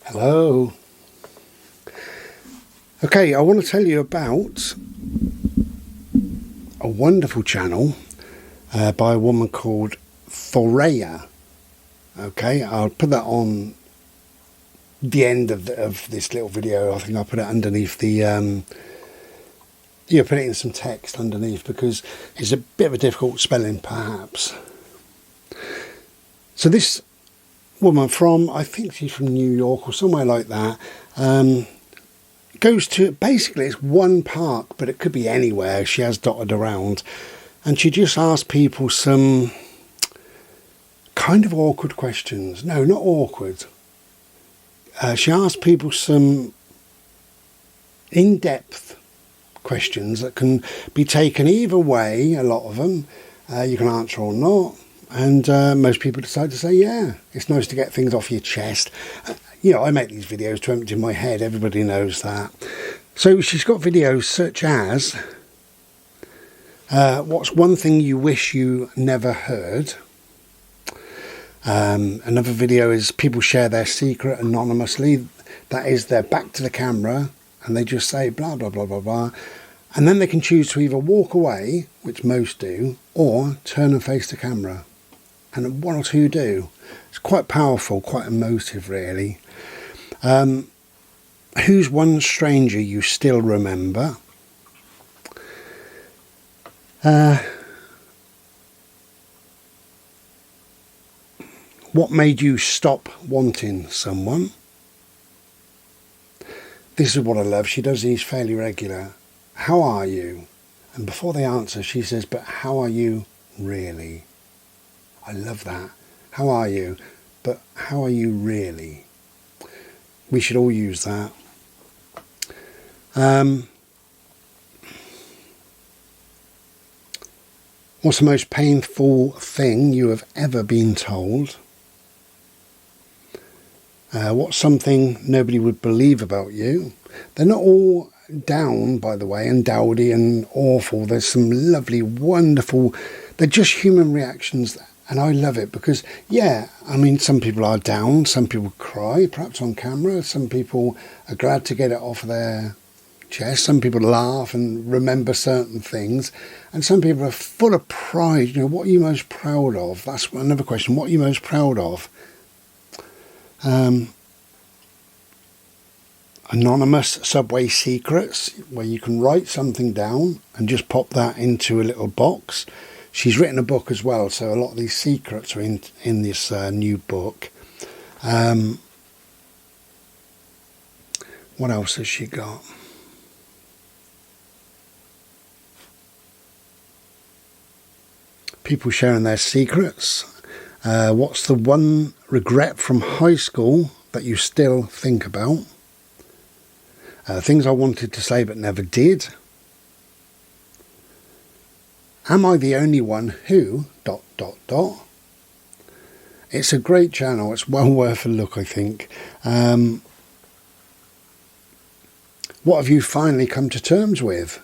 Hello. Okay, I want to tell you about a wonderful channel by a woman called Thoreya. Okay, I'll put that on the end of this little video. I think I'll put it underneath the put it in some text underneath because it's a bit of a difficult spelling perhaps. So this woman I think she's from New York or somewhere like that, goes to, basically it's one park, but it could be anywhere she has dotted around, and she just asks people some kind of awkward questions. No, not awkward. She asks people some in-depth questions that can be taken either way. A lot of them you can answer or not, and most people decide to say yeah. It's nice to get things off your chest. I make these videos to empty my head, everybody knows that. So she's got videos such as what's one thing you wish you never heard. Another video is people share their secret anonymously. That is, they're back to the camera and they just say blah blah blah blah blah, and then they can choose to either walk away, which most do, or turn and face the camera, and one or two do. It's quite powerful, quite emotive really. Who's one stranger you still remember? What made you stop wanting someone? This is what I love. She does these fairly regular. How are you? And before they answer, she says, but how are you really? I love that. How are you? But how are you really? We should all use that. What's the most painful thing you have ever been told? What's something nobody would believe about you? They're not all down, by the way, and dowdy and awful. There's some lovely, wonderful, they're just human reactions. And I love it because, some people are down, some people cry, perhaps on camera, some people are glad to get it off their chest, some people laugh and remember certain things, and some people are full of pride. What are you most proud of? That's another question. What are you most proud of? Anonymous subway secrets, where you can write something down and just pop that into a little box. She's written a book as well, so a lot of these secrets are in this new book. What else has she got? People sharing their secrets. What's the one regret from high school that you still think about? Things I wanted to say but never did. Am I the only one who... ... It's a great channel. It's well worth a look, I think. What have you finally come to terms with?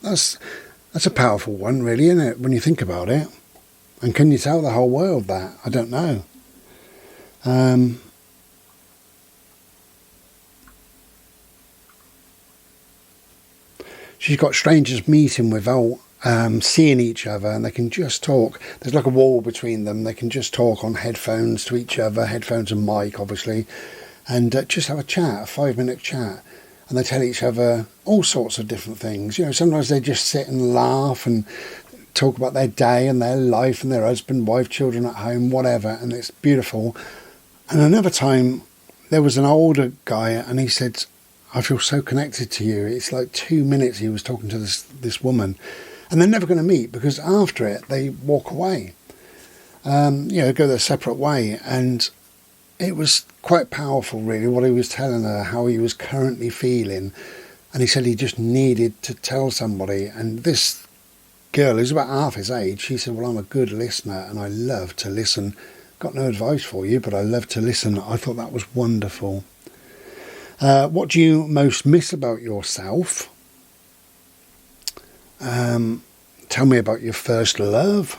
That's a powerful one, really, isn't it, when you think about it? And can you tell the whole world that? I don't know. She's got strangers meeting without seeing each other, and they can just talk. There's like a wall between them. They can just talk on headphones to each other, headphones and mic, obviously, and just have a chat, a 5-minute chat. And they tell each other all sorts of different things. Sometimes they just sit and laugh and talk about their day and their life and their husband, wife, children at home, whatever, and it's beautiful. And another time, there was an older guy, and he said, I feel so connected to you. It's like 2 minutes he was talking to this woman, and they're never going to meet because after it, they walk away, go their separate way. And it was quite powerful, really, what he was telling her, how he was currently feeling. And he said he just needed to tell somebody. And this girl, who's about half his age, she said, well, I'm a good listener and I love to listen. Got no advice for you, but I love to listen. I thought that was wonderful. What do you most miss about yourself? Tell me about your first love.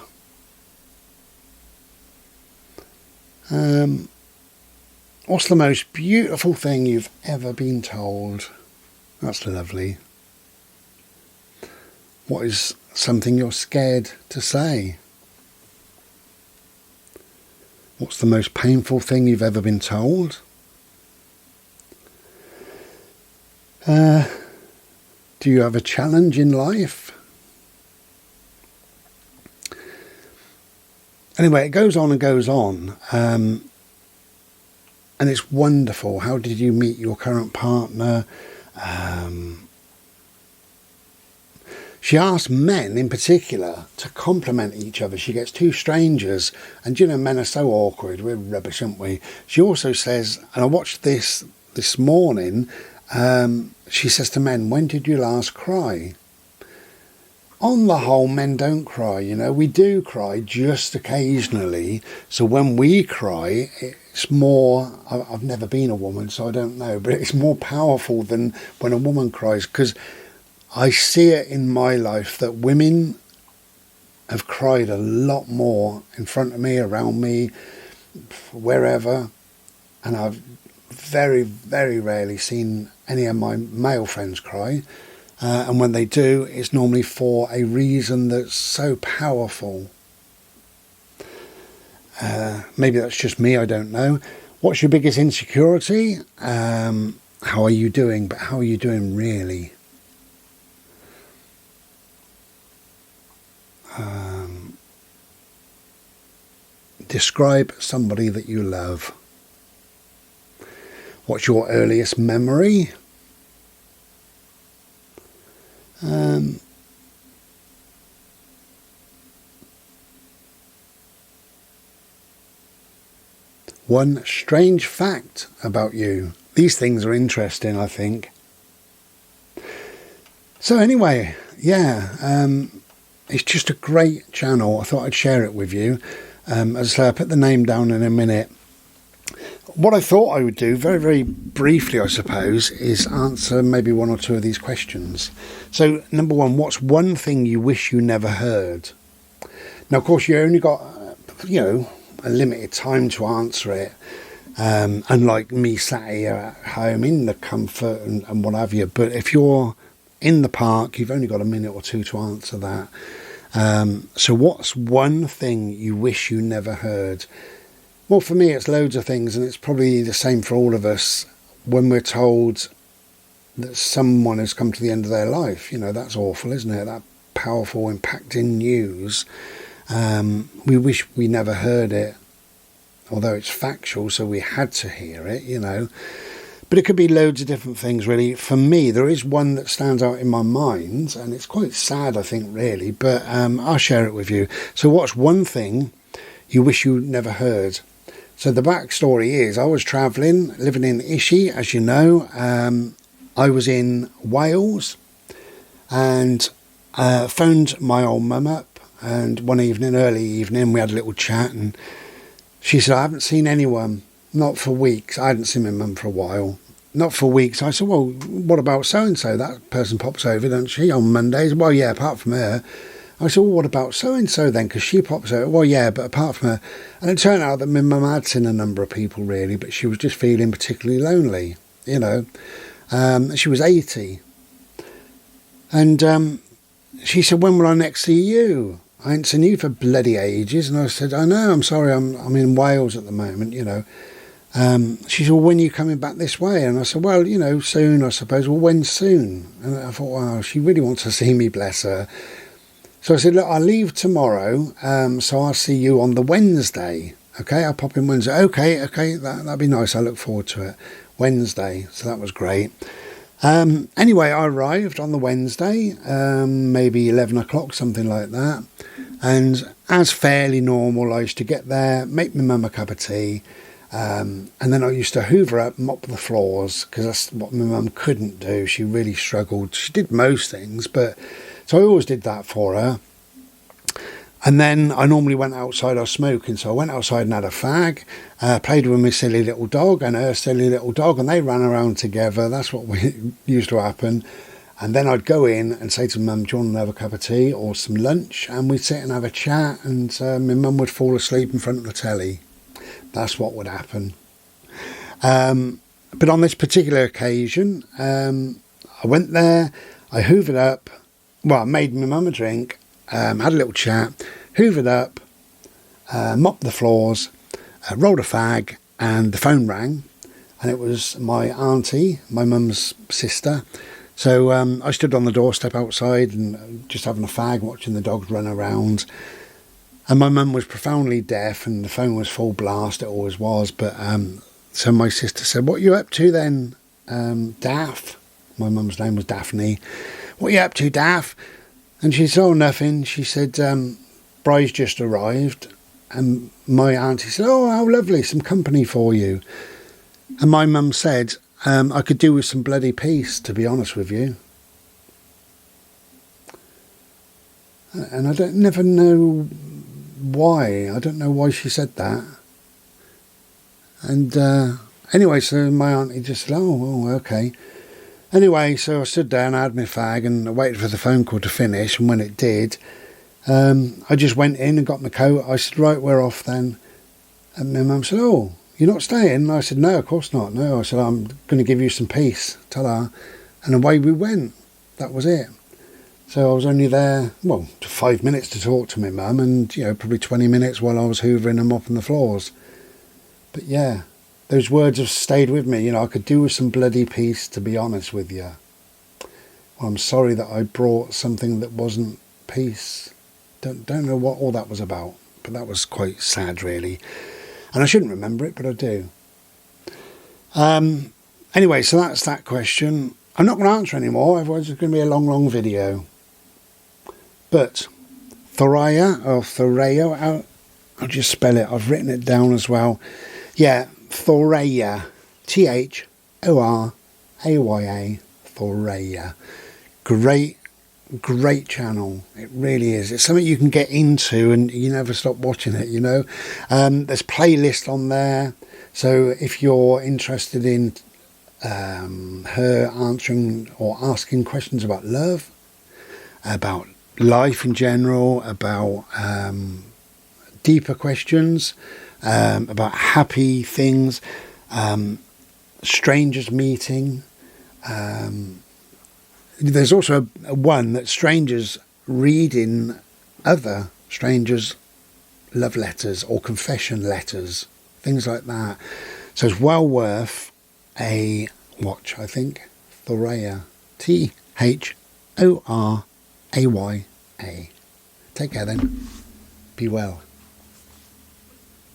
What's the most beautiful thing you've ever been told? That's lovely. What is something you're scared to say? What's the most painful thing you've ever been told? Do you have a challenge in life? Anyway, it goes on and goes on. And it's wonderful. How did you meet your current partner? She asks men in particular to compliment each other. She gets two strangers, and you know, men are so awkward. We're rubbish, aren't we? She also says, and I watched this morning, she says to men, when did you last cry? On the whole, men don't cry, you know. We do cry just occasionally. So when we cry, it's more, I've never been a woman, so I don't know, but it's more powerful than when a woman cries, because I see it in my life that women have cried a lot more in front of me, around me, wherever, and I've very, very rarely seen any of my male friends cry. And when they do, it's normally for a reason that's so powerful. Maybe that's just me, I don't know. What's your biggest insecurity? How are you doing? But how are you doing really? Describe somebody that you love. What's your earliest memory? One strange fact about you. These things are interesting, I think. So anyway, yeah, it's just a great channel. I thought I'd share it with you. As I say, I'll put the name down in a minute. What I thought I would do, very, very briefly, I suppose, is answer maybe one or two of these questions. So, number one, what's one thing you wish you never heard? Now, of course, you only got, a limited time to answer it. Unlike me sat here at home in the comfort and what have you. But if you're in the park, you've only got a minute or two to answer that. So what's one thing you wish you never heard? Well, for me, it's loads of things, and it's probably the same for all of us. When we're told that someone has come to the end of their life, that's awful, isn't it? That powerful, impacting news. We wish we never heard it, although it's factual, so we had to hear it, But it could be loads of different things, really. For me, there is one that stands out in my mind, and it's quite sad, I think, really, but I'll share it with you. So what's one thing you wish you never heard? So the backstory is I was travelling, living in Ishi, as you know. I was in Wales and phoned my old mum up, and one evening, early evening, we had a little chat, and she said, I haven't seen anyone, not for weeks. I hadn't seen my mum for a while. Not for weeks. I said, well, what about so-and-so? That person pops over, doesn't she, on Mondays? Well, yeah, apart from her. I said, well, what about so-and-so then? Because she pops over. Well, yeah, but apart from her. And it turned out that my mum had seen a number of people, really, but she was just feeling particularly lonely, She was 80. And she said, when will I next see you? I ain't seen you for bloody ages. And I said, I know, I'm sorry, I'm in Wales at the moment, She said, well, when are you coming back this way? And I said, well, soon, I suppose. Well, when soon? And I thought, wow, she really wants to see me, bless her. So I said, look, I'll leave tomorrow, so I'll see you on the Wednesday. Okay, I'll pop in Wednesday. Okay, that'd be nice. I look forward to it. Wednesday, so that was great. Anyway, I arrived on the Wednesday, maybe 11 o'clock, something like that. And as fairly normal, I used to get there, make my mum a cup of tea, and then I used to hoover up, mop the floors, because that's what my mum couldn't do. She really struggled. She did most things, but so I always did that for her. And then I normally went outside, I was smoking, so I went outside and had a fag, played with my silly little dog and her silly little dog, and they ran around together. That's what used to happen. And then I'd go in and say to Mum, do you want to have a cup of tea or some lunch? And we'd sit and have a chat, and my mum would fall asleep in front of the telly. That's what would happen. But on this particular occasion, I went there, I hoovered up, well, I made my mum a drink, had a little chat, hoovered up, mopped the floors, rolled a fag, and the phone rang, and it was my auntie, my mum's sister. So I stood on the doorstep outside and just having a fag, watching the dogs run around. And my mum was profoundly deaf, and the phone was full blast. It always was. But so my sister said, "What are you up to then, Daff?" My mum's name was Daphne. "What are you up to, Daff?" And she said, "Oh, nothing." She said, "Bry's just arrived." And my auntie said, "Oh, how lovely, some company for you." And my mum said, "I could do with some bloody peace, to be honest with you." And I never know why. I don't know why she said that. And anyway, so my auntie just said, oh, okay. Anyway, so I stood there and I had my fag and I waited for the phone call to finish. And when it did, I just went in and got my coat. I said, "Right, we're off then." And my mum said, "Oh, you're not staying?" And I said, "No, of course not. No." I said, "I'm going to give you some peace." Ta-da. And away we went. That was it. So I was only there, 5 minutes to talk to my mum, and, probably 20 minutes while I was hoovering and mopping the floors. But yeah, those words have stayed with me. I could do with some bloody peace, to be honest with you. Well, I'm sorry that I brought something that wasn't peace. Don't know what all that was about, but that was quite sad, really. And I shouldn't remember it, but I do. Anyway, so that's that question. I'm not going to answer anymore, otherwise it's going to be a long, long video. But Thoraya, or Thoraya, I'll just spell it. I've written it down as well. Yeah, Thoraya. Thoraya. Thoraya. Great channel. It really is. It's something you can get into and you never stop watching it, There's playlists on there. So if you're interested in her answering or asking questions about love, about life in general, about deeper questions, about happy things, strangers meeting. There's also one that strangers reading other strangers' love letters or confession letters, things like that. So it's well worth a watch, I think. Thoraya. Thoraya. Take care then. Be well.